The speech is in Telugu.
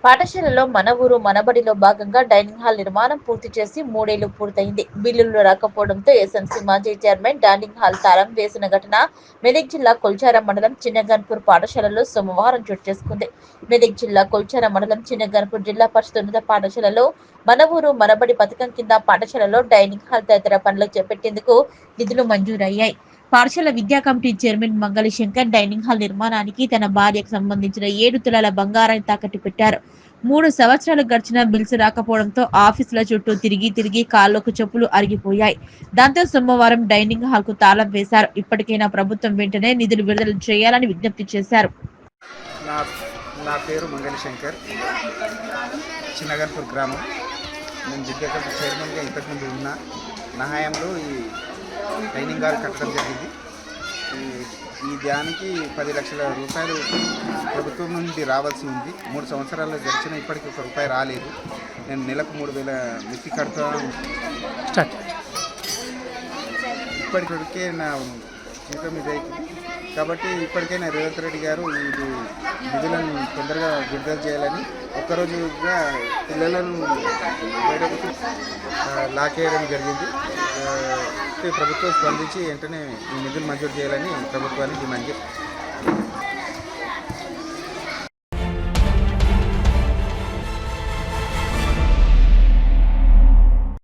పాఠశాలలో మన ఊరు మనబడిలో భాగంగా డైనింగ్ హాల్ నిర్మాణం పూర్తి చేసి 3 ఏళ్లు పూర్తయింది. బిల్లులు రాకపోవడంతో ఎస్ఎంసీ మాజీ చైర్మన్ డైనింగ్ హాల్ తాళం వేసిన ఘటన మెదక్ జిల్లా కొల్చారం మండలం చిన్నగన్పూర్ పాఠశాలలో సోమవారం చోటు చేసుకుంది. మెదక్ జిల్లా కొల్చారం మండలం చిన్నగన్పూర్ జిల్లా పరిషత్ ఉన్నత పాఠశాలలో మన ఊరు మనబడి పథకం కింద పాఠశాలలో డైనింగ్ హాల్ తదితర పనులు చేపట్టేందుకు నిధులు మంజూరయ్యాయి. పాఠశాల విద్యా committee chairman Mangali Shankar dining hall నిర్మాణానికి తన భార్యకు సంబంధించిన 7 తులాల బంగారాన్ని తాకట్టు పెట్టారు. 3 సంవత్సరాలు గడిచినా బిల్స్ రాకపోవడంతో ఆఫీసుల చుట్టూ తిరిగి కాళ్లకు చెప్పులు అరిగిపోయాయి. దాంతో సోమవారం డైనింగ్ హాల్ కు తాళం వేశారు. ఇప్పటికైనా ప్రభుత్వం వెంటనే నిధులు విడుదల చేయాలని విజ్ఞప్తి చేశారు. నా పేరు మంగళి శంకర్, చిన్నగన్పూర్ గ్రామం. నేను విద్యా కమిటీ చైర్మన్గా ఇంతకుముందు ఉన్నా. నా హయాంలో ఈ డైనింగ్ హాల్ కట్టడం జరిగింది. ఈ దానికి 10 లక్షల రూపాయలు ప్రభుత్వం నుండి రావాల్సి ఉంది. 3 సంవత్సరాల్లో గడిచిన ఇప్పటికీ ₹1 రాలేదు. నేను నెలకు 3,000 మిత్తి కడతా. ఇప్పటికే నా జీతం ఇదైతుంది కాబట్టి ఇప్పటికైనా రేవంత్ రెడ్డి గారు ఇది నిధులను తొందరగా విడుదల చేయాలని, ఒక్కరోజుగా పిల్లలను బయటకు లాకేయడం జరిగింది. ప్రభుత్వం స్పందించి వెంటనే ఈ నిధులు మంజూరు చేయాలని ప్రభుత్వాన్ని డిమాండ్ చేస్తుంది.